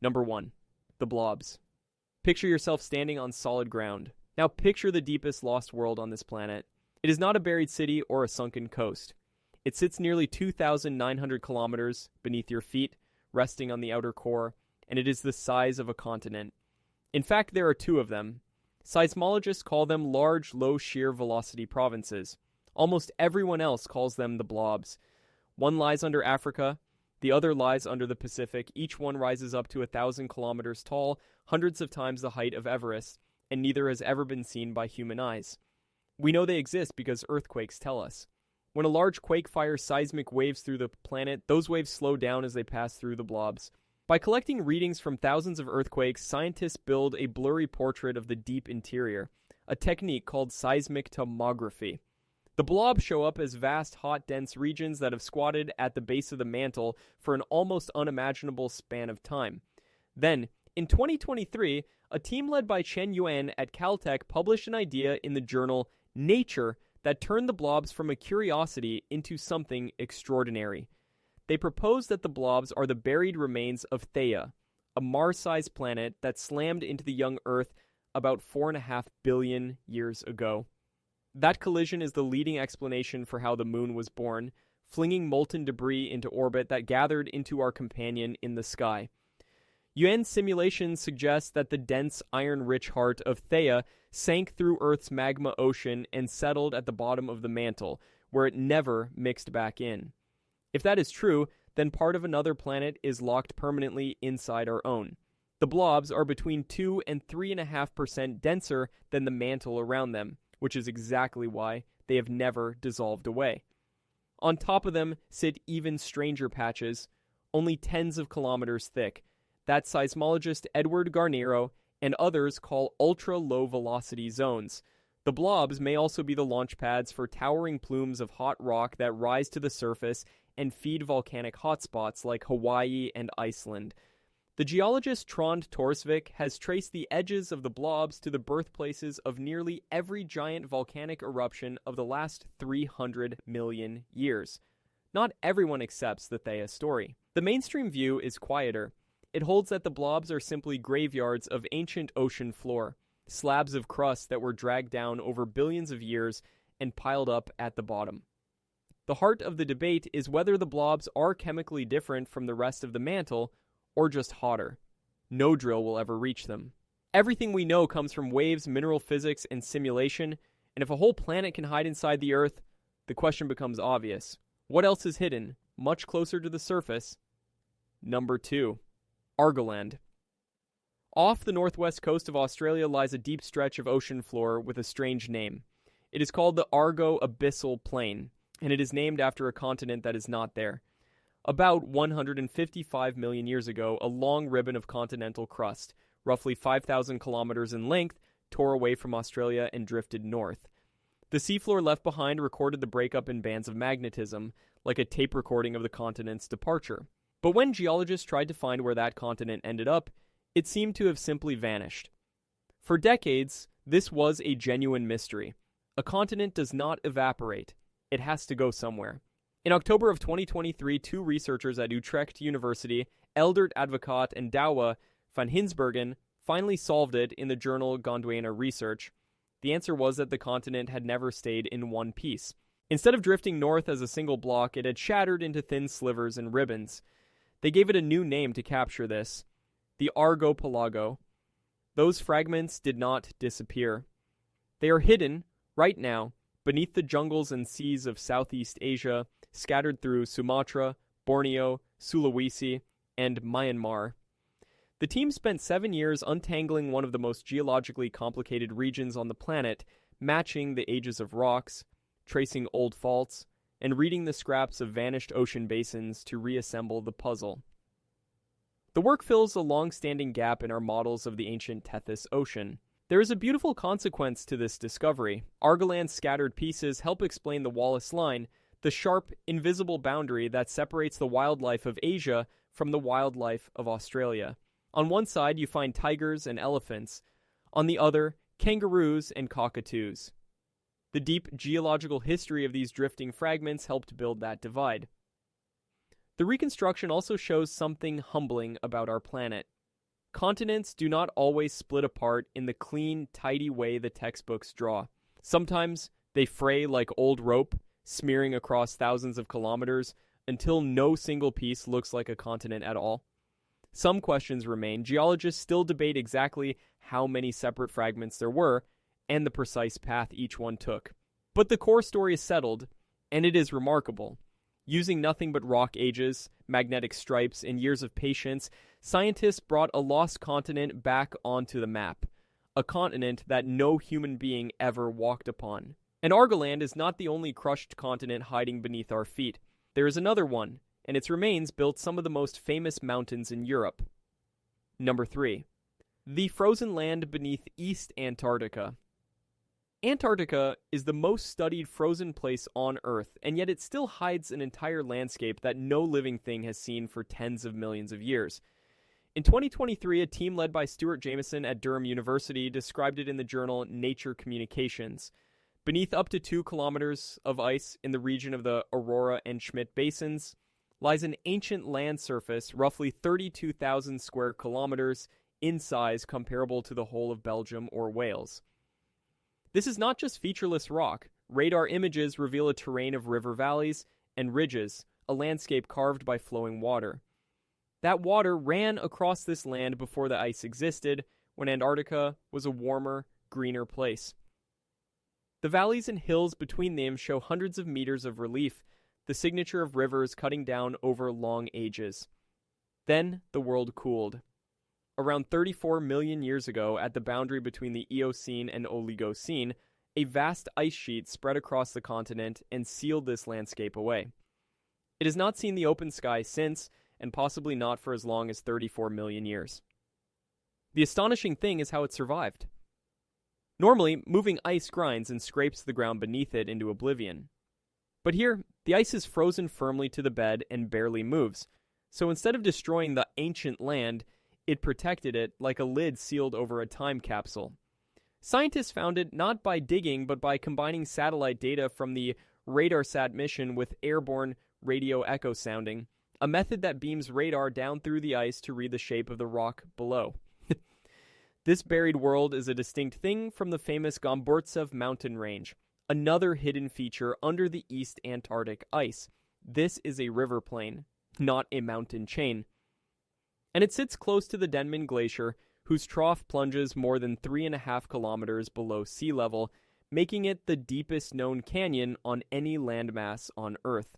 Number 1. The Blobs. Picture yourself standing on solid ground. Now picture the deepest lost world on this planet. It is not a buried city or a sunken coast. It sits nearly 2,900 kilometers beneath your feet, resting on the outer core, and it is the size of a continent. In fact, there are two of them. Seismologists call them large, low shear velocity provinces. Almost everyone else calls them the Blobs. One lies under Africa, the other lies under the Pacific. Each one rises up to 1,000 kilometers tall, hundreds of times the height of Everest, and neither has ever been seen by human eyes. We know they exist because earthquakes tell us. When a large quake fires seismic waves through the planet, those waves slow down as they pass through the Blobs. By collecting readings from thousands of earthquakes, scientists build a blurry portrait of the deep interior, a technique called seismic tomography. The Blobs show up as vast, hot, dense regions that have squatted at the base of the mantle for an almost unimaginable span of time. Then, in 2023, a team led by Chen Yuan at Caltech published an idea in the journal Nature that turned the Blobs from a curiosity into something extraordinary. They proposed that the Blobs are the buried remains of Theia, a Mars-sized planet that slammed into the young Earth about 4.5 billion years ago. That collision is the leading explanation for how the Moon was born, flinging molten debris into orbit that gathered into our companion in the sky. Yuan's simulations suggest that the dense, iron-rich heart of Theia sank through Earth's magma ocean and settled at the bottom of the mantle, where it never mixed back in. If that is true, then part of another planet is locked permanently inside our own. The Blobs are between 2 and 3.5% denser than the mantle around them, which is exactly why they have never dissolved away. On top of them sit even stranger patches, only tens of kilometers thick, that seismologist Edward Garnero and others call ultra-low velocity zones. The Blobs may also be the launch pads for towering plumes of hot rock that rise to the surface and feed volcanic hotspots like Hawaii and Iceland. The geologist Trond Torsvik has traced the edges of the Blobs to the birthplaces of nearly every giant volcanic eruption of the last 300 million years. Not everyone accepts the Theia story. The mainstream view is quieter. It holds that the Blobs are simply graveyards of ancient ocean floor, slabs of crust that were dragged down over billions of years and piled up at the bottom. The heart of the debate is whether the Blobs are chemically different from the rest of the mantle, or just hotter. No drill will ever reach them. Everything we know comes from waves, mineral physics, and simulation, and if a whole planet can hide inside the Earth, the question becomes obvious. What else is hidden, much closer to the surface? Number 2. Argoland. Off the northwest coast of Australia lies a deep stretch of ocean floor with a strange name. It is called the Argo-Abyssal Plain, and it is named after a continent that is not there. About 155 million years ago, a long ribbon of continental crust, roughly 5,000 kilometers in length, tore away from Australia and drifted north. The seafloor left behind recorded the breakup in bands of magnetism, like a tape recording of the continent's departure. But when geologists tried to find where that continent ended up, it seemed to have simply vanished. For decades, this was a genuine mystery. A continent does not evaporate. It has to go somewhere. In October of 2023, two researchers at Utrecht University, Eldert Advocaat and Douwe van Hinsbergen, finally solved it in the journal Gondwana Research. The answer was that the continent had never stayed in one piece. Instead of drifting north as a single block, it had shattered into thin slivers and ribbons. They gave it a new name to capture this, the Argopelago. Those fragments did not disappear. They are hidden, right now, beneath the jungles and seas of Southeast Asia, scattered through Sumatra, Borneo, Sulawesi, and Myanmar. The team spent 7 years untangling one of the most geologically complicated regions on the planet, matching the ages of rocks, tracing old faults, and reading the scraps of vanished ocean basins to reassemble the puzzle. The work fills a long-standing gap in our models of the ancient Tethys Ocean. There is a beautiful consequence to this discovery. Argoland's scattered pieces help explain the Wallace Line, the sharp, invisible boundary that separates the wildlife of Asia from the wildlife of Australia. On one side, you find tigers and elephants. On the other, kangaroos and cockatoos. The deep geological history of these drifting fragments helped build that divide. The reconstruction also shows something humbling about our planet. Continents do not always split apart in the clean, tidy way the textbooks draw. Sometimes they fray like old rope, smearing across thousands of kilometers until no single piece looks like a continent at all. Some questions remain. Geologists still debate exactly how many separate fragments there were and the precise path each one took. But the core story is settled, and it is remarkable. Using nothing but rock ages, magnetic stripes, and years of patience, scientists brought a lost continent back onto the map. A continent that no human being ever walked upon. And Argoland is not the only crushed continent hiding beneath our feet. There is another one, and its remains built some of the most famous mountains in Europe. Number 3. The frozen land beneath East Antarctica. Antarctica is the most studied frozen place on Earth, and yet it still hides an entire landscape that no living thing has seen for tens of millions of years. In 2023, a team led by Stuart Jameson at Durham University described it in the journal Nature Communications. Beneath up to 2 kilometers of ice in the region of the Aurora and Schmidt basins lies an ancient land surface roughly 32,000 square kilometers in size, comparable to the whole of Belgium or Wales. This is not just featureless rock. Radar images reveal a terrain of river valleys and ridges, a landscape carved by flowing water. That water ran across this land before the ice existed, when Antarctica was a warmer, greener place. The valleys and hills between them show hundreds of meters of relief, the signature of rivers cutting down over long ages. Then the world cooled. Around 34 million years ago, at the boundary between the Eocene and Oligocene, a vast ice sheet spread across the continent and sealed this landscape away. It has not seen the open sky since, and possibly not for as long as 34 million years. The astonishing thing is how it survived. Normally, moving ice grinds and scrapes the ground beneath it into oblivion. But here, the ice is frozen firmly to the bed and barely moves, so instead of destroying the ancient land, it protected it like a lid sealed over a time capsule. Scientists found it not by digging, but by combining satellite data from the RadarSat mission with airborne radio echo sounding, a method that beams radar down through the ice to read the shape of the rock below. This buried world is a distinct thing from the famous Gomburtsev mountain range, another hidden feature under the East Antarctic ice. This is a river plain, not a mountain chain. And it sits close to the Denman Glacier, whose trough plunges more than 3.5 kilometers below sea level, making it the deepest known canyon on any landmass on Earth.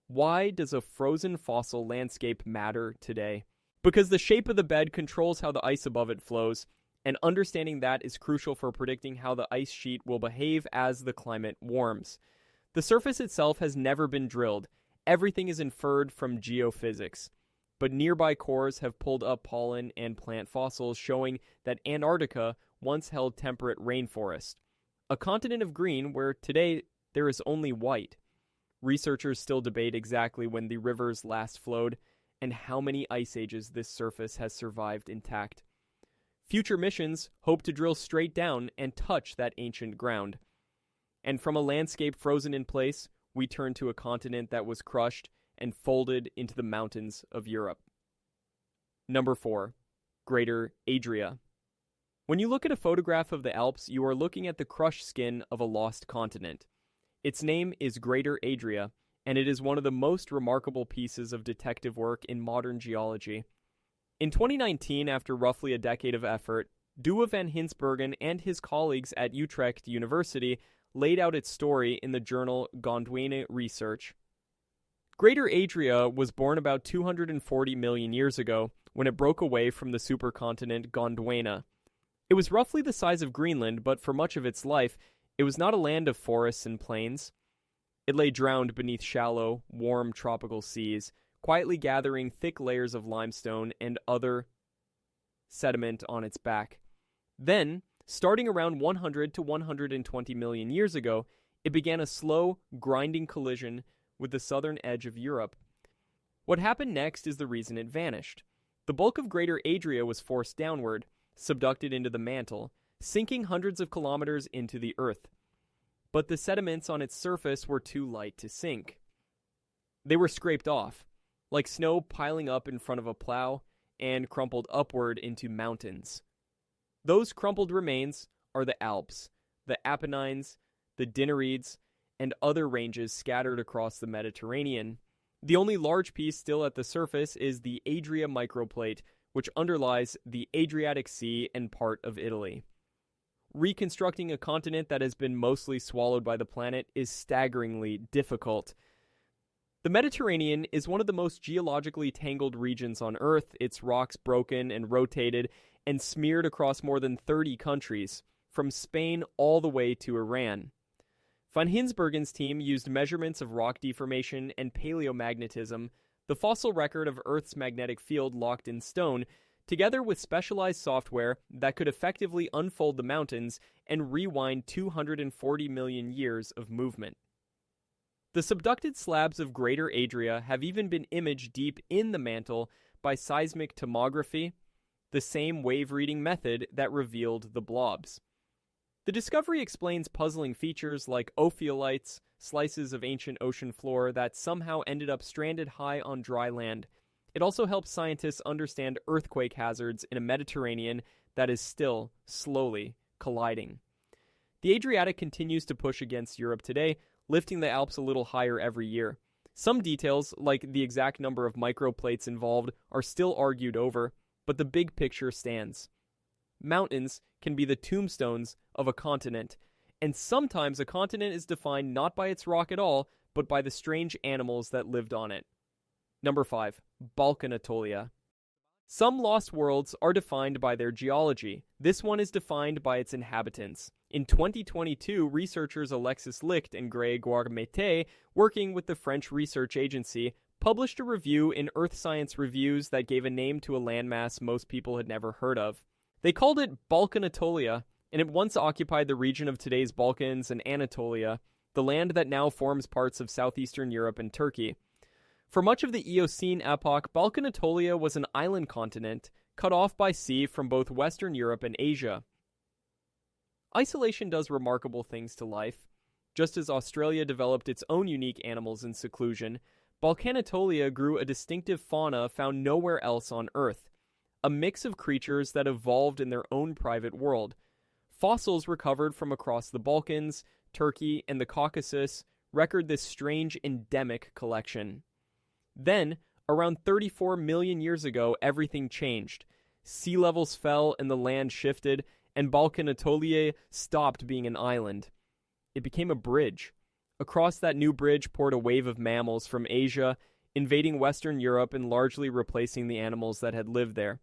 Why does a frozen fossil landscape matter today? Because the shape of the bed controls how the ice above it flows, and understanding that is crucial for predicting how the ice sheet will behave as the climate warms. The surface itself has never been drilled. Everything is inferred from geophysics. But nearby cores have pulled up pollen and plant fossils showing that Antarctica once held temperate rainforest, a continent of green where today there is only white. Researchers still debate exactly when the rivers last flowed and how many ice ages this surface has survived intact. Future missions hope to drill straight down and touch that ancient ground. And from a landscape frozen in place, we turn to a continent that was crushed and folded into the mountains of Europe. Number 4. Greater Adria. When you look at a photograph of the Alps, you are looking at the crushed skin of a lost continent. Its name is Greater Adria, and it is one of the most remarkable pieces of detective work in modern geology. In 2019, after roughly a decade of effort, Douwe van Hinsbergen and his colleagues at Utrecht University laid out its story in the journal Gondwana Research. Greater Adria was born about 240 million years ago when it broke away from the supercontinent Gondwana. It was roughly the size of Greenland, but for much of its life, it was not a land of forests and plains. It lay drowned beneath shallow, warm tropical seas, quietly gathering thick layers of limestone and other sediment on its back. Then, starting around 100 to 120 million years ago, it began a slow, grinding collision with the southern edge of Europe. What happened next is the reason it vanished. The bulk of Greater Adria was forced downward, subducted into the mantle, sinking hundreds of kilometers into the earth. But the sediments on its surface were too light to sink. They were scraped off. Like snow piling up in front of a plow, and crumpled upward into mountains. Those crumpled remains are the Alps, the Apennines, the Dinarides, and other ranges scattered across the Mediterranean. The only large piece still at the surface is the Adria microplate, which underlies the Adriatic Sea and part of Italy. Reconstructing a continent that has been mostly swallowed by the planet is staggeringly difficult. The Mediterranean is one of the most geologically tangled regions on Earth, its rocks broken and rotated and smeared across more than 30 countries, from Spain all the way to Iran. Van Hinsbergen's team used measurements of rock deformation and paleomagnetism, the fossil record of Earth's magnetic field locked in stone, together with specialized software that could effectively unfold the mountains and rewind 240 million years of movement. The subducted slabs of Greater Adria have even been imaged deep in the mantle by seismic tomography, the same wave-reading method that revealed the blobs. The discovery explains puzzling features like ophiolites, slices of ancient ocean floor that somehow ended up stranded high on dry land. It also helps scientists understand earthquake hazards in a Mediterranean that is still slowly colliding. The Adriatic continues to push against Europe today, lifting the Alps a little higher every year. Some details, like the exact number of microplates involved, are still argued over, but the big picture stands. Mountains can be the tombstones of a continent, and sometimes a continent is defined not by its rock at all, but by the strange animals that lived on it. Number 5. Balkanatolia. Some lost worlds are defined by their geology. This one is defined by its inhabitants. In 2022, researchers Alexis Licht and Grégoire Mété, working with the French Research Agency, published a review in Earth Science Reviews that gave a name to a landmass most people had never heard of. They called it Balkanatolia, and it once occupied the region of today's Balkans and Anatolia, the land that now forms parts of southeastern Europe and Turkey. For much of the Eocene epoch, Balkanatolia was an island continent, cut off by sea from both Western Europe and Asia. Isolation does remarkable things to life. Just as Australia developed its own unique animals in seclusion, Balkanatolia grew a distinctive fauna found nowhere else on Earth, a mix of creatures that evolved in their own private world. Fossils recovered from across the Balkans, Turkey, and the Caucasus record this strange endemic collection. Then, around 34 million years ago, everything changed. Sea levels fell and the land shifted, and Balkanatolia stopped being an island. It became a bridge. Across that new bridge poured a wave of mammals from Asia, invading Western Europe and largely replacing the animals that had lived there.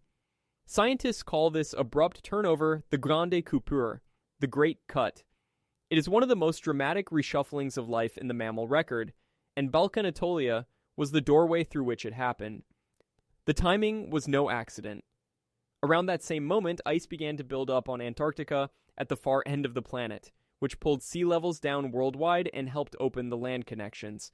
Scientists call this abrupt turnover the Grande Coupure, the Great Cut. It is one of the most dramatic reshufflings of life in the mammal record, and Balkanatolia was the doorway through which it happened. The timing was no accident. Around that same moment, ice began to build up on Antarctica at the far end of the planet, which pulled sea levels down worldwide and helped open the land connections.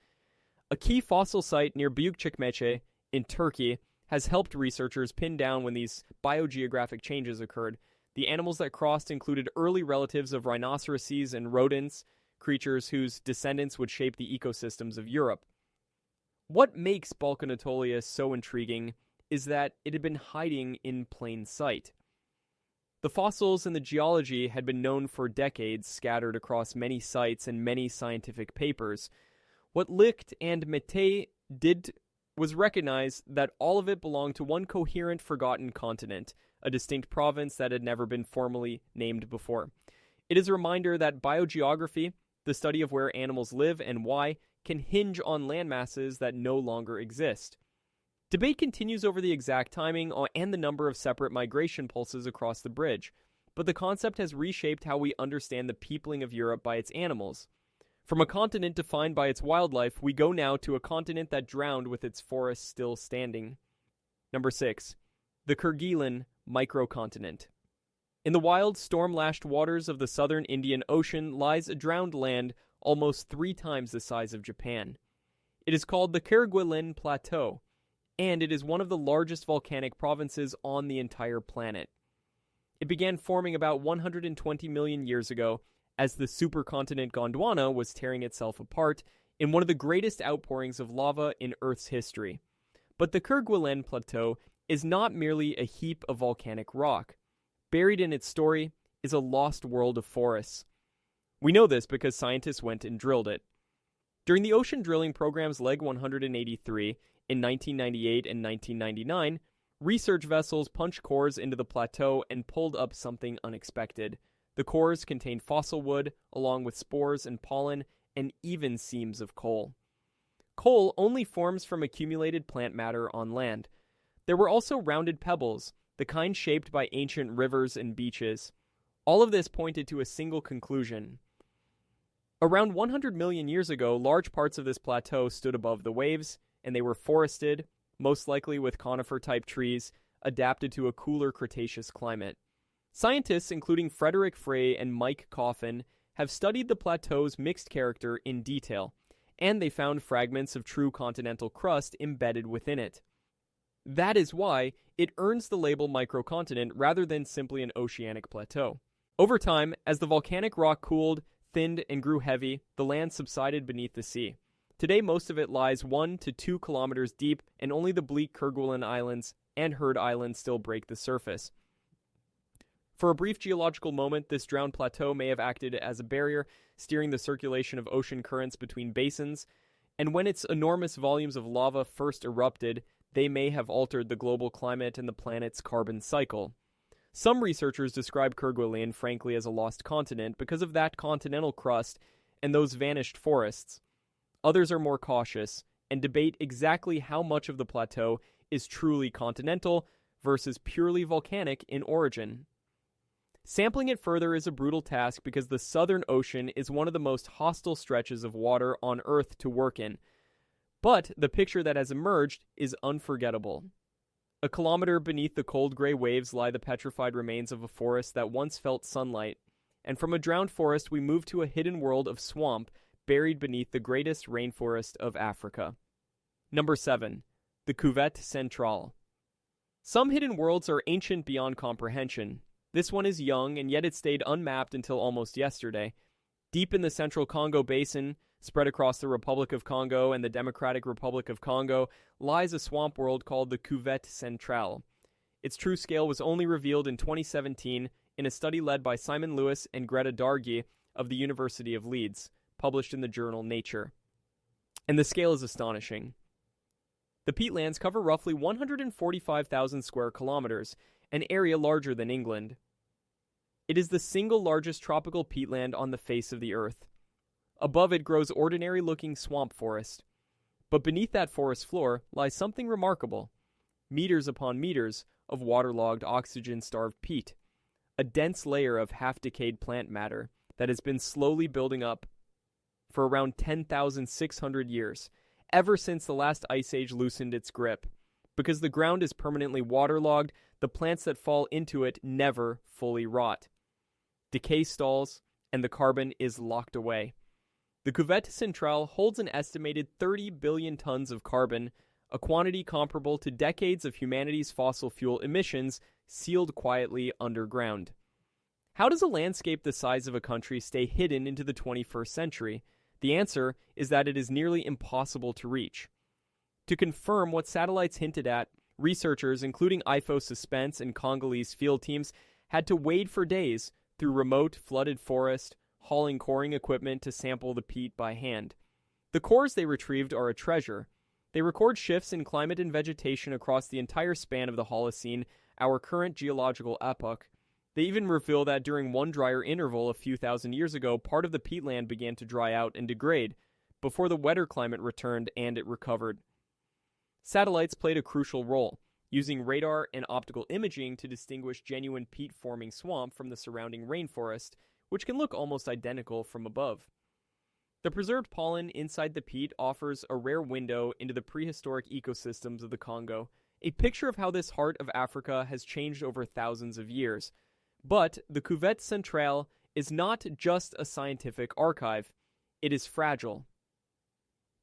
A key fossil site near Büyükçekmece in Turkey has helped researchers pin down when these biogeographic changes occurred. The animals that crossed included early relatives of rhinoceroses and rodents, creatures whose descendants would shape the ecosystems of Europe. What makes Balkanatolia so intriguing is that it had been hiding in plain sight. The fossils and the geology had been known for decades, scattered across many sites and many scientific papers. What Licht and Mété did was recognize that all of it belonged to one coherent, forgotten continent, a distinct province that had never been formally named before. It is a reminder that biogeography, the study of where animals live and why, can hinge on landmasses that no longer exist. Debate continues over the exact timing and the number of separate migration pulses across the bridge, but the concept has reshaped how we understand the peopling of Europe by its animals. From a continent defined by its wildlife, we go now to a continent that drowned with its forests still standing. Number 6. The Kerguelen Microcontinent. In the wild, storm-lashed waters of the southern Indian Ocean lies a drowned land almost 3 times the size of Japan. It is called the Kerguelen Plateau, and it is one of the largest volcanic provinces on the entire planet. It began forming about 120 million years ago as the supercontinent Gondwana was tearing itself apart in one of the greatest outpourings of lava in Earth's history. But the Kerguelen Plateau is not merely a heap of volcanic rock. Buried in its story is a lost world of forests. We know this because scientists went and drilled it. During the ocean drilling programs Leg 183 in 1998 and 1999, research vessels punched cores into the plateau and pulled up something unexpected. The cores contained fossil wood, along with spores and pollen, and even seams of coal. Coal only forms from accumulated plant matter on land. There were also rounded pebbles, the kind shaped by ancient rivers and beaches. All of this pointed to a single conclusion. Around 100 million years ago, large parts of this plateau stood above the waves, and they were forested, most likely with conifer-type trees, adapted to a cooler Cretaceous climate. Scientists, including Frederick Frey and Mike Coffin, have studied the plateau's mixed character in detail, and they found fragments of true continental crust embedded within it. That is why it earns the label microcontinent rather than simply an oceanic plateau. Over time, as the volcanic rock cooled, thinned, and grew heavy, the land subsided beneath the sea. Today, most of it lies 1 to 2 kilometers deep, and only the bleak Kerguelen Islands and Heard Island still break the surface. For a brief geological moment, this drowned plateau may have acted as a barrier, steering the circulation of ocean currents between basins, and when its enormous volumes of lava first erupted, they may have altered the global climate and the planet's carbon cycle. Some researchers describe Kerguelen frankly as a lost continent because of that continental crust and those vanished forests. Others are more cautious and debate exactly how much of the plateau is truly continental versus purely volcanic in origin. Sampling it further is a brutal task because the Southern Ocean is one of the most hostile stretches of water on Earth to work in. But the picture that has emerged is unforgettable. A kilometer beneath the cold gray waves lie the petrified remains of a forest that once felt sunlight, and from a drowned forest we move to a hidden world of swamp buried beneath the greatest rainforest of Africa. Number 7. The Cuvette Centrale. Some hidden worlds are ancient beyond comprehension. This one is young, and yet it stayed unmapped until almost yesterday. Deep in the central Congo basin, spread across the Republic of Congo and the Democratic Republic of Congo, lies a swamp world called the Cuvette Centrale. Its true scale was only revealed in 2017 in a study led by Simon Lewis and Greta Dargy of the University of Leeds, published in the journal Nature. And the scale is astonishing. The peatlands cover roughly 145,000 square kilometers, an area larger than England. It is the single largest tropical peatland on the face of the earth. Above it grows ordinary-looking swamp forest. But beneath that forest floor lies something remarkable. Meters upon meters of waterlogged, oxygen-starved peat. A dense layer of half-decayed plant matter that has been slowly building up for around 10,600 years, ever since the last ice age loosened its grip. Because the ground is permanently waterlogged, the plants that fall into it never fully rot. Decay stalls, and the carbon is locked away. The Cuvette Centrale holds an estimated 30 billion tons of carbon, a quantity comparable to decades of humanity's fossil fuel emissions sealed quietly underground. How does a landscape the size of a country stay hidden into the 21st century? The answer is that it is nearly impossible to reach. To confirm what satellites hinted at, researchers, including IFO Suspense and Congolese field teams, had to wade for days through remote, flooded forest, hauling coring equipment to sample the peat by hand. The cores they retrieved are a treasure. They record shifts in climate and vegetation across the entire span of the Holocene, our current geological epoch. They even reveal that during one drier interval a few thousand years ago, part of the peatland began to dry out and degrade, before the wetter climate returned and it recovered. Satellites played a crucial role, using radar and optical imaging to distinguish genuine peat-forming swamp from the surrounding rainforest, which can look almost identical from above. The preserved pollen inside the peat offers a rare window into the prehistoric ecosystems of the Congo, a picture of how this heart of Africa has changed over thousands of years. But the Cuvette Centrale is not just a scientific archive, it is fragile.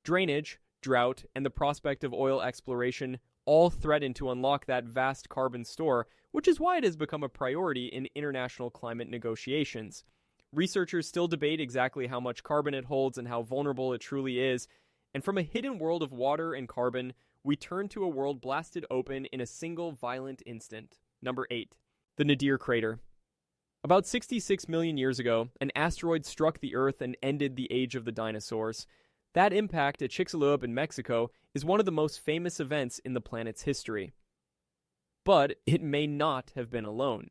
Drainage, drought, and the prospect of oil exploration all threaten to unlock that vast carbon store, which is why it has become a priority in international climate negotiations. Researchers still debate exactly how much carbon it holds and how vulnerable it truly is, and from a hidden world of water and carbon, we turn to a world blasted open in a single violent instant. Number 8. The Nadir Crater. About 66 million years ago, an asteroid struck the Earth and ended the age of the dinosaurs. That impact at Chicxulub in Mexico is one of the most famous events in the planet's history. But it may not have been alone.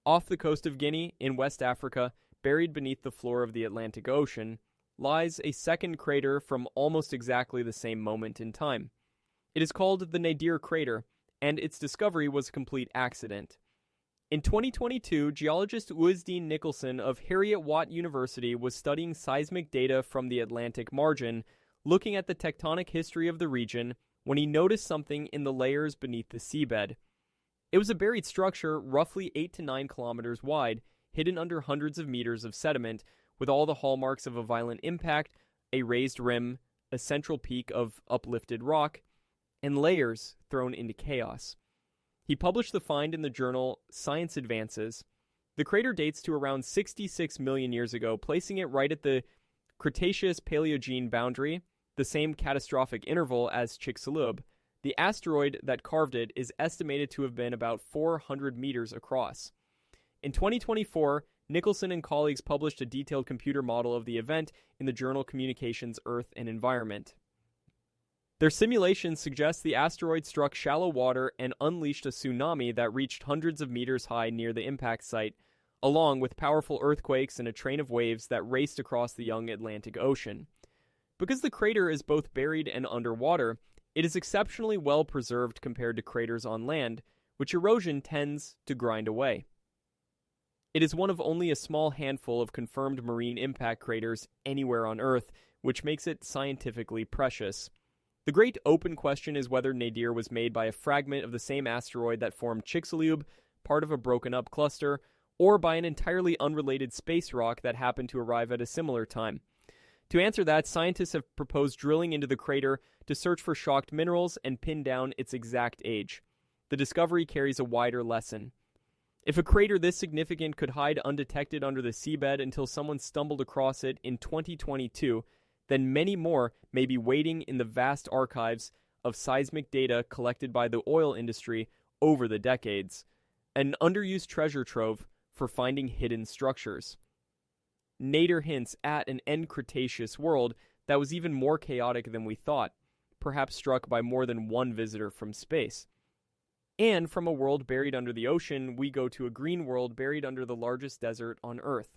Off the coast of Guinea, in West Africa, buried beneath the floor of the Atlantic Ocean, lies a second crater from almost exactly the same moment in time. It is called the Nadir Crater, and its discovery was a complete accident. In 2022, geologist Uzdin Nicholson of Heriot-Watt University was studying seismic data from the Atlantic margin, looking at the tectonic history of the region, when he noticed something in the layers beneath the seabed. It was a buried structure roughly 8 to 9 kilometers wide, hidden under hundreds of meters of sediment, with all the hallmarks of a violent impact, a raised rim, a central peak of uplifted rock, and layers thrown into chaos. He published the find in the journal Science Advances. The crater dates to around 66 million years ago, placing it right at the Cretaceous-Paleogene boundary, the same catastrophic interval as Chicxulub. The asteroid that carved it is estimated to have been about 400 meters across. In 2024, Nicholson and colleagues published a detailed computer model of the event in the journal Communications, Earth, and Environment. Their simulations suggest the asteroid struck shallow water and unleashed a tsunami that reached hundreds of meters high near the impact site, along with powerful earthquakes and a train of waves that raced across the young Atlantic Ocean. Because the crater is both buried and underwater, it is exceptionally well preserved compared to craters on land, which erosion tends to grind away. It is one of only a small handful of confirmed marine impact craters anywhere on Earth, which makes it scientifically precious. The great open question is whether Nadir was made by a fragment of the same asteroid that formed Chicxulub, part of a broken-up cluster, or by an entirely unrelated space rock that happened to arrive at a similar time. To answer that, scientists have proposed drilling into the crater to search for shocked minerals and pin down its exact age. The discovery carries a wider lesson. If a crater this significant could hide undetected under the seabed until someone stumbled across it in 2022, then many more may be waiting in the vast archives of seismic data collected by the oil industry over the decades, an underused treasure trove for finding hidden structures. Nadir hints at an end Cretaceous world that was even more chaotic than we thought, perhaps struck by more than one visitor from space. And from a world buried under the ocean, we go to a green world buried under the largest desert on Earth.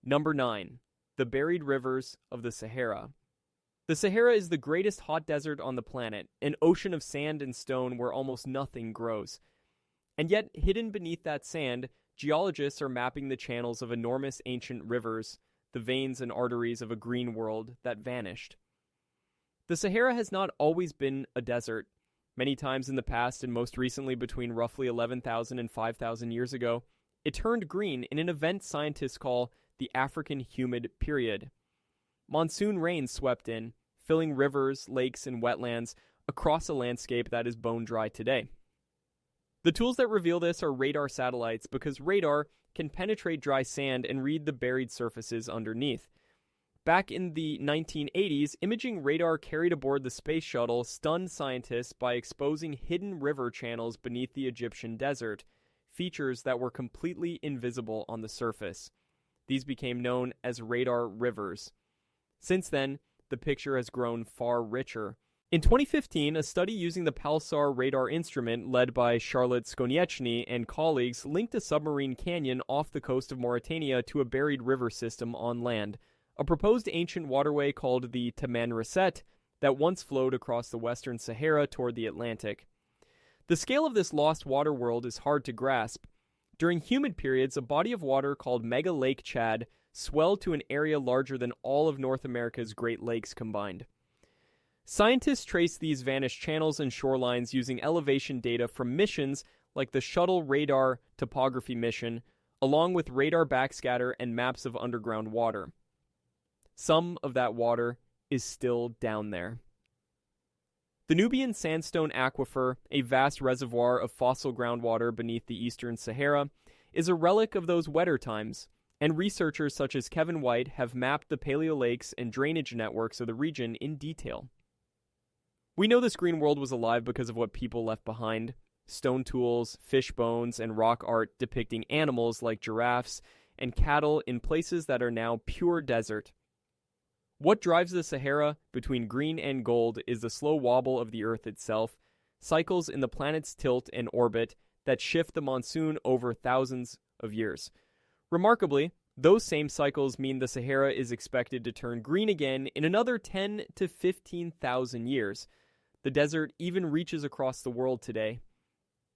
Number 9. The buried rivers of the Sahara. The Sahara is the greatest hot desert on the planet, an ocean of sand and stone where almost nothing grows. And yet, hidden beneath that sand, geologists are mapping the channels of enormous ancient rivers, the veins and arteries of a green world that vanished. The Sahara has not always been a desert. Many times in the past, and most recently between roughly 11,000 and 5,000 years ago, it turned green in an event scientists call the African Humid Period. Monsoon rains swept in, filling rivers, lakes, and wetlands across a landscape that is bone dry today. The tools that reveal this are radar satellites, because radar can penetrate dry sand and read the buried surfaces underneath. Back in the 1980s, imaging radar carried aboard the space shuttle stunned scientists by exposing hidden river channels beneath the Egyptian desert, features that were completely invisible on the surface. These became known as radar rivers. Since then, the picture has grown far richer. In 2015, a study using the Pulsar radar instrument led by Charlotte Skonieczny and colleagues linked a submarine canyon off the coast of Mauritania to a buried river system on land, a proposed ancient waterway called the Tamanrasset that once flowed across the western Sahara toward the Atlantic. The scale of this lost water world is hard to grasp. During humid periods, a body of water called Mega Lake Chad swelled to an area larger than all of North America's Great Lakes combined. Scientists trace these vanished channels and shorelines using elevation data from missions like the Shuttle Radar Topography Mission, along with radar backscatter and maps of underground water. Some of that water is still down there. The Nubian Sandstone Aquifer, a vast reservoir of fossil groundwater beneath the eastern Sahara, is a relic of those wetter times, and researchers such as Kevin White have mapped the paleolakes and drainage networks of the region in detail. We know this green world was alive because of what people left behind: stone tools, fish bones, and rock art depicting animals like giraffes and cattle in places that are now pure desert. What drives the Sahara between green and gold is the slow wobble of the Earth itself, cycles in the planet's tilt and orbit that shift the monsoon over thousands of years. Remarkably, those same cycles mean the Sahara is expected to turn green again in another 10 to 15,000 years. The desert even reaches across the world today.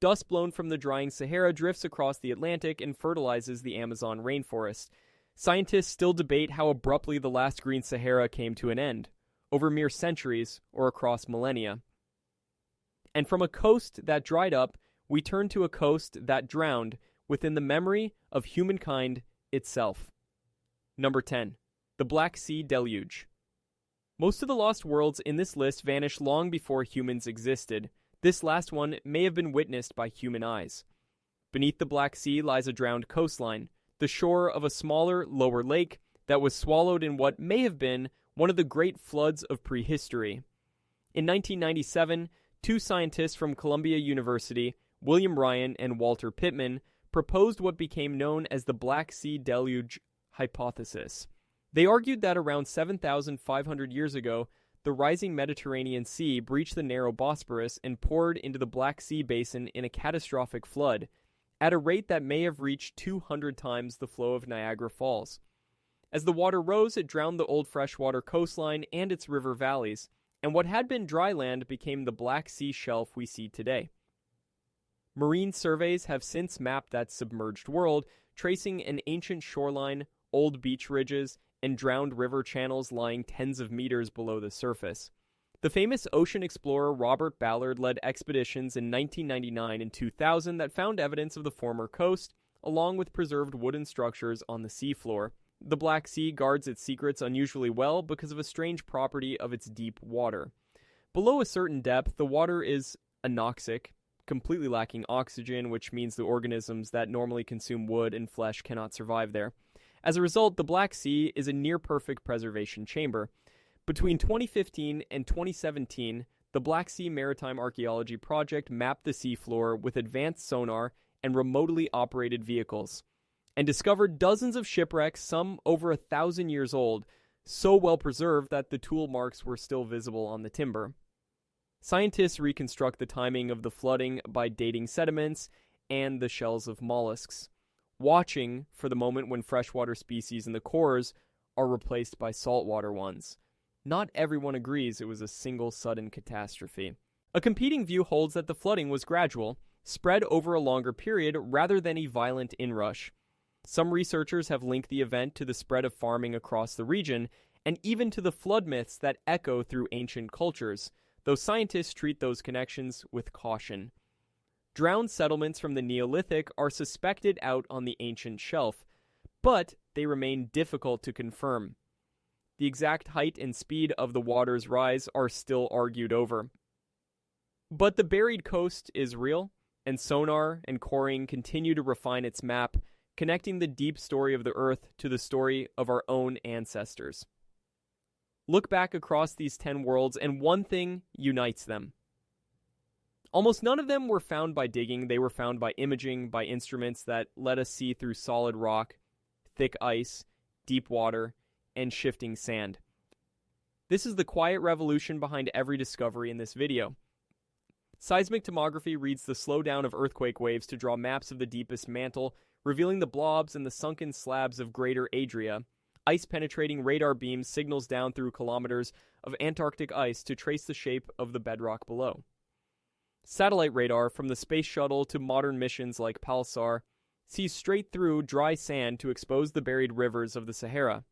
Dust blown from the drying Sahara drifts across the Atlantic and fertilizes the Amazon rainforest. Scientists still debate how abruptly the last green Sahara came to an end, over mere centuries or across millennia. And from a coast that dried up, we turn to a coast that drowned within the memory of humankind itself. Number 10. The Black Sea Deluge. Most of the lost worlds in this list vanished long before humans existed. This last one may have been witnessed by human eyes. Beneath the Black Sea lies a drowned coastline, the shore of a smaller, lower lake that was swallowed in what may have been one of the great floods of prehistory. In 1997, two scientists from Columbia University, William Ryan and Walter Pittman, proposed what became known as the Black Sea Deluge hypothesis. They argued that around 7,500 years ago, the rising Mediterranean Sea breached the narrow Bosporus and poured into the Black Sea basin in a catastrophic flood, at a rate that may have reached 200 times the flow of Niagara Falls. As the water rose, it drowned the old freshwater coastline and its river valleys, and what had been dry land became the Black Sea shelf we see today. Marine surveys have since mapped that submerged world, tracing an ancient shoreline, old beach ridges, and drowned river channels lying tens of meters below the surface. The famous ocean explorer Robert Ballard led expeditions in 1999 and 2000 that found evidence of the former coast, along with preserved wooden structures on the seafloor. The Black Sea guards its secrets unusually well because of a strange property of its deep water. Below a certain depth, the water is anoxic, completely lacking oxygen, which means the organisms that normally consume wood and flesh cannot survive there. As a result, the Black Sea is a near-perfect preservation chamber. Between 2015 and 2017, the Black Sea Maritime Archaeology Project mapped the seafloor with advanced sonar and remotely operated vehicles, and discovered dozens of shipwrecks, some over 1,000 years old, so well preserved that the tool marks were still visible on the timber. Scientists reconstruct the timing of the flooding by dating sediments and the shells of mollusks, watching for the moment when freshwater species in the cores are replaced by saltwater ones. Not everyone agrees it was a single sudden catastrophe. A competing view holds that the flooding was gradual, spread over a longer period rather than a violent inrush. Some researchers have linked the event to the spread of farming across the region, and even to the flood myths that echo through ancient cultures, though scientists treat those connections with caution. Drowned settlements from the Neolithic are suspected out on the ancient shelf, but they remain difficult to confirm. The exact height and speed of the water's rise are still argued over. But the buried coast is real, and sonar and coring continue to refine its map, connecting the deep story of the Earth to the story of our own ancestors. Look back across these 10 worlds, and one thing unites them. Almost none of them were found by digging. They were found by imaging, by instruments that let us see through solid rock, thick ice, deep water, and shifting sand. This is the quiet revolution behind every discovery in this video. Seismic tomography reads the slowdown of earthquake waves to draw maps of the deepest mantle, revealing the blobs and the sunken slabs of Greater Adria. Ice-penetrating radar beams signals down through kilometers of Antarctic ice to trace the shape of the bedrock below. Satellite radar, from the space shuttle to modern missions like Pulsar, sees straight through dry sand to expose the buried rivers of the Sahara.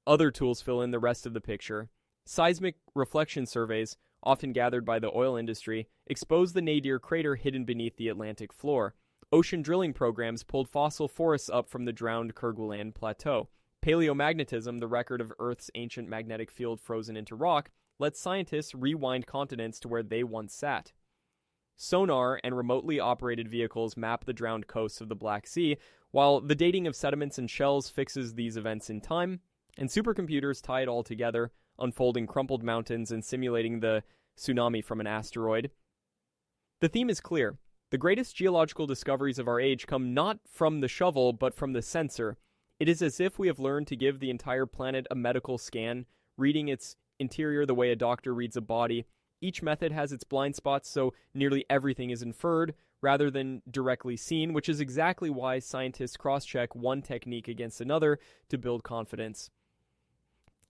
Other tools fill in the rest of the picture. Seismic reflection surveys, often gathered by the oil industry, expose the Nadir Crater hidden beneath the Atlantic floor. Ocean drilling programs pulled fossil forests up from the drowned Kerguelen Plateau. Paleomagnetism, the record of Earth's ancient magnetic field frozen into rock, lets scientists rewind continents to where they once sat. Sonar and remotely operated vehicles map the drowned coasts of the Black Sea, while the dating of sediments and shells fixes these events in time, and supercomputers tie it all together, unfolding crumpled mountains and simulating the tsunami from an asteroid. The theme is clear. The greatest geological discoveries of our age come not from the shovel, but from the sensor. It is as if we have learned to give the entire planet a medical scan, reading its interior the way a doctor reads a body. Each method has its blind spots, so nearly everything is inferred rather than directly seen, which is exactly why scientists cross-check one technique against another to build confidence.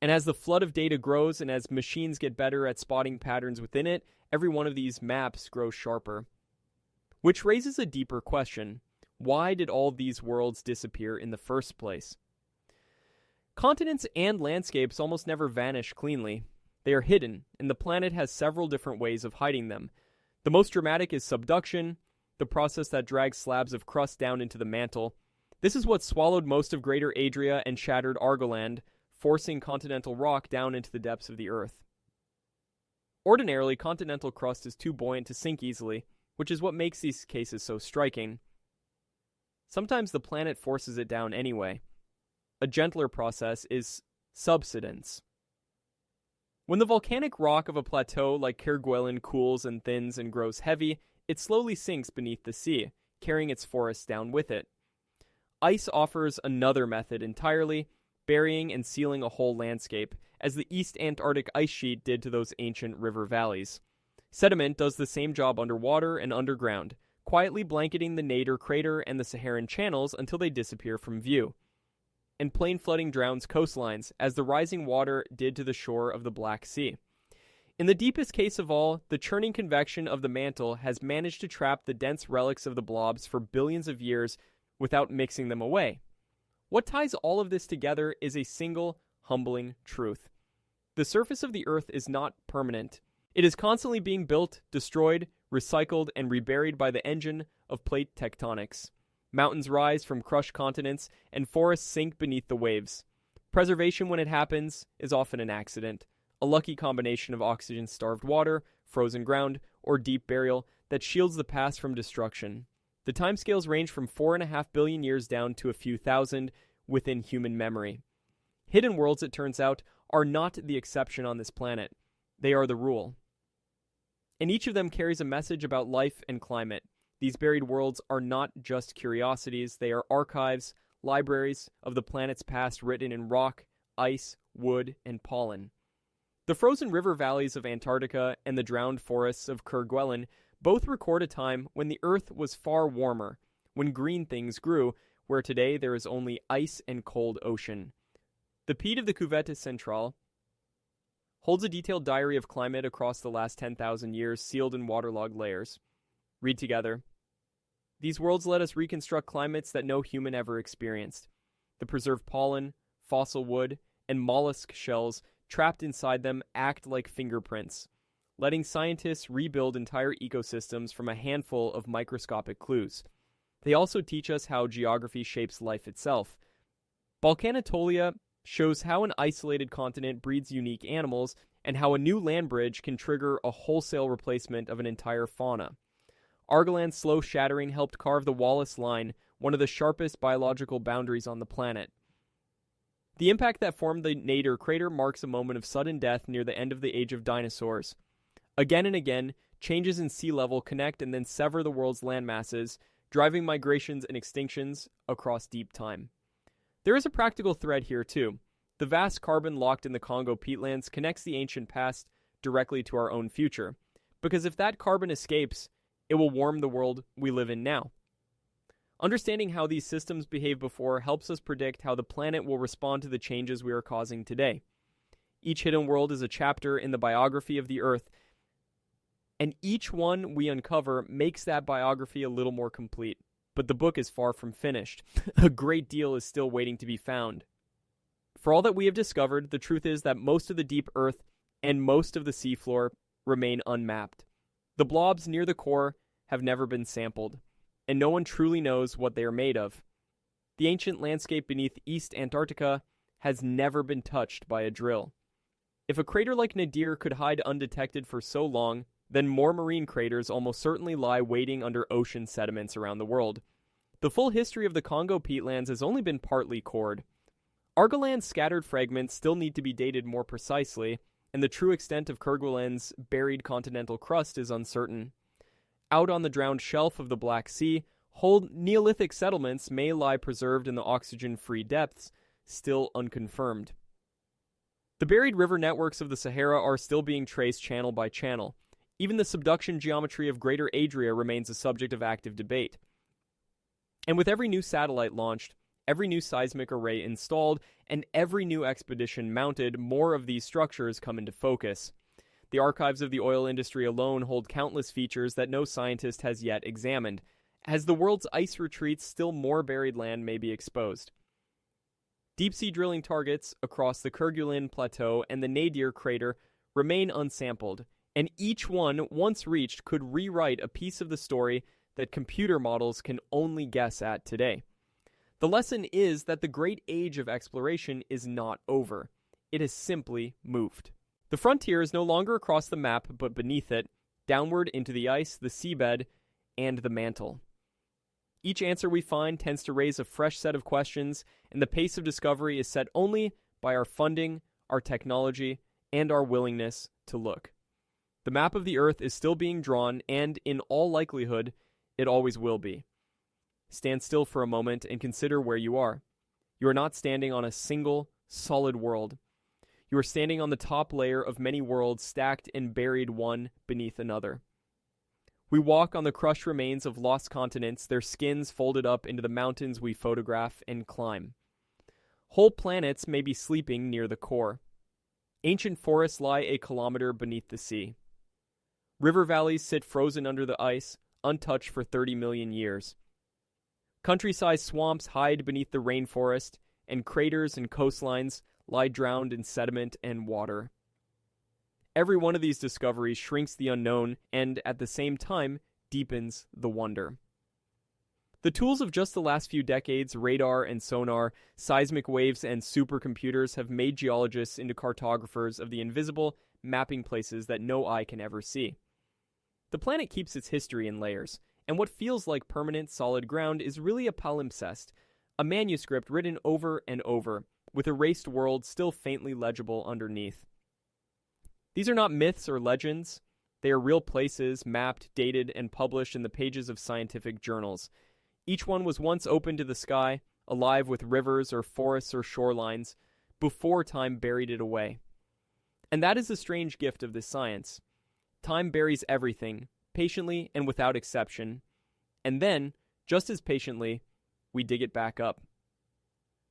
And as the flood of data grows and as machines get better at spotting patterns within it, every one of these maps grows sharper. Which raises a deeper question. Why did all these worlds disappear in the first place? Continents and landscapes almost never vanish cleanly. They are hidden, and the planet has several different ways of hiding them. The most dramatic is subduction, the process that drags slabs of crust down into the mantle. This is what swallowed most of Greater Adria and shattered Argoland, forcing continental rock down into the depths of the Earth. Ordinarily, continental crust is too buoyant to sink easily, which is what makes these cases so striking. Sometimes the planet forces it down anyway. A gentler process is subsidence. When the volcanic rock of a plateau like Kerguelen cools and thins and grows heavy, it slowly sinks beneath the sea, carrying its forests down with it. Ice offers another method entirely, burying and sealing a whole landscape, as the East Antarctic ice sheet did to those ancient river valleys. Sediment does the same job underwater and underground, quietly blanketing the Nadir Crater and the Saharan channels until they disappear from view. And plain flooding drowns coastlines, as the rising water did to the shore of the Black Sea. In the deepest case of all, the churning convection of the mantle has managed to trap the dense relics of the blobs for billions of years without mixing them away. What ties all of this together is a single, humbling truth. The surface of the Earth is not permanent. It is constantly being built, destroyed, recycled, and reburied by the engine of plate tectonics. Mountains rise from crushed continents, and forests sink beneath the waves. Preservation, when it happens, is often an accident, a lucky combination of oxygen-starved water, frozen ground, or deep burial that shields the past from destruction. The timescales range from 4.5 billion years down to a few thousand within human memory. Hidden worlds, it turns out, are not the exception on this planet. They are the rule. And each of them carries a message about life and climate. These buried worlds are not just curiosities, they are archives, libraries of the planet's past written in rock, ice, wood, and pollen. The frozen river valleys of Antarctica and the drowned forests of Kerguelen both record a time when the Earth was far warmer, when green things grew, where today there is only ice and cold ocean. The Pete of the Cuvette Centrale holds a detailed diary of climate across the last 10,000 years, sealed in waterlogged layers. Read together. These worlds let us reconstruct climates that no human ever experienced. The preserved pollen, fossil wood, and mollusk shells trapped inside them act like fingerprints, letting scientists rebuild entire ecosystems from a handful of microscopic clues. They also teach us how geography shapes life itself. Balkanatolia shows how an isolated continent breeds unique animals, and how a new land bridge can trigger a wholesale replacement of an entire fauna. Argoland's slow shattering helped carve the Wallace Line, one of the sharpest biological boundaries on the planet. The impact that formed the Nadir Crater marks a moment of sudden death near the end of the age of dinosaurs. Again and again, changes in sea level connect and then sever the world's land masses, driving migrations and extinctions across deep time. There is a practical thread here too. The vast carbon locked in the Congo peatlands connects the ancient past directly to our own future, because if that carbon escapes, it will warm the world we live in now. Understanding how these systems behaved before helps us predict how the planet will respond to the changes we are causing today. Each hidden world is a chapter in the biography of the Earth, and each one we uncover makes that biography a little more complete. But the book is far from finished. A great deal is still waiting to be found. For all that we have discovered, the truth is that most of the deep Earth and most of the seafloor remain unmapped. The blobs near the core have never been sampled, and no one truly knows what they are made of. The ancient landscape beneath East Antarctica has never been touched by a drill. If a crater like Nadir could hide undetected for so long, then more marine craters almost certainly lie waiting under ocean sediments around the world. The full history of the Congo peatlands has only been partly cored. Argoland's scattered fragments still need to be dated more precisely, and the true extent of Kerguelen's buried continental crust is uncertain. Out on the drowned shelf of the Black Sea, whole Neolithic settlements may lie preserved in the oxygen-free depths, still unconfirmed. The buried river networks of the Sahara are still being traced channel by channel. Even the subduction geometry of Greater Adria remains a subject of active debate. And with every new satellite launched, every new seismic array installed, and every new expedition mounted, more of these structures come into focus. The archives of the oil industry alone hold countless features that no scientist has yet examined. As the world's ice retreats, still more buried land may be exposed. Deep-sea drilling targets across the Kerguelen Plateau and the Nadir Crater remain unsampled, and each one, once reached, could rewrite a piece of the story that computer models can only guess at today. The lesson is that the great age of exploration is not over. It has simply moved. The frontier is no longer across the map, but beneath it, downward into the ice, the seabed, and the mantle. Each answer we find tends to raise a fresh set of questions, and the pace of discovery is set only by our funding, our technology, and our willingness to look. The map of the Earth is still being drawn, and in all likelihood, it always will be. Stand still for a moment and consider where you are. You are not standing on a single, solid world. You are standing on the top layer of many worlds stacked and buried one beneath another. We walk on the crushed remains of lost continents, their skins folded up into the mountains we photograph and climb. Whole planets may be sleeping near the core. Ancient forests lie a kilometre beneath the sea. River valleys sit frozen under the ice, untouched for 30 million years. Country-sized swamps hide beneath the rainforest, and craters and coastlines lie drowned in sediment and water. Every one of these discoveries shrinks the unknown and, at the same time, deepens the wonder. The tools of just the last few decades, radar and sonar, seismic waves and supercomputers, have made geologists into cartographers of the invisible, mapping places that no eye can ever see. The planet keeps its history in layers, and what feels like permanent solid ground is really a palimpsest, a manuscript written over and over, with erased worlds still faintly legible underneath. These are not myths or legends. They are real places, mapped, dated, and published in the pages of scientific journals. Each one was once open to the sky, alive with rivers or forests or shorelines, before time buried it away. And that is the strange gift of this science. Time buries everything, patiently and without exception. And then, just as patiently, we dig it back up.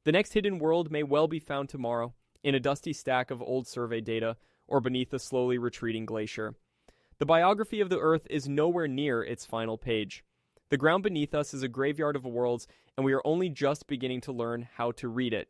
The next hidden world may well be found tomorrow, in a dusty stack of old survey data, or beneath a slowly retreating glacier. The biography of the Earth is nowhere near its final page. The ground beneath us is a graveyard of worlds, and we are only just beginning to learn how to read it